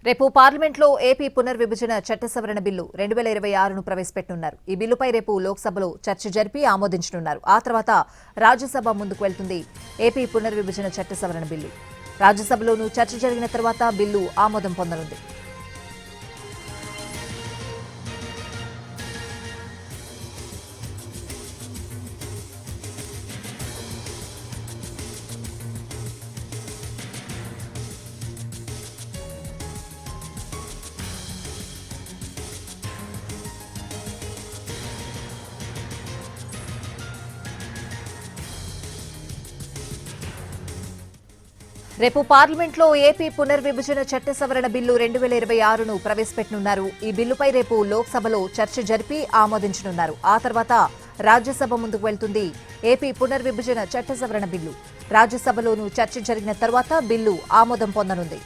రేపు పార్లమెంట్లో ఏపీ పునర్విభజన చట్ట సవరణ బిల్లు 2026ను ప్రవేశపెట్టనున్నారు. ఈ బిల్లుపై రేపు లోక్సభలో చర్చ జరిపి ఆమోదించనున్నారు. ఆ తర్వాత రాజ్యసభ ముందుకు వెళ్తుంది ఏపీ పునర్విభజన చట్ట సవరణ బిల్లు. రాజ్యసభలోనూ చర్చ జరిగిన తర్వాత బిల్లు ఆమోదం పొందనుంది. రేపు పార్లమెంట్లో ఏపీ పునర్విభజన చట్ట సవరణ బిల్లు 2026ను ప్రవేశపెట్టనున్నారు. ఈ బిల్లుపై రేపు లోక్సభలో చర్చ జరిపి ఆమోదించనున్నారు. ఆ తర్వాత రాజ్యసభ ముందుకు వెళ్తుంది ఏపీ పునర్విభజన చట్ట సవరణ బిల్లు. రాజ్యసభలోనూ చర్చ జరిగిన తర్వాత బిల్లు ఆమోదం పొందనుంది.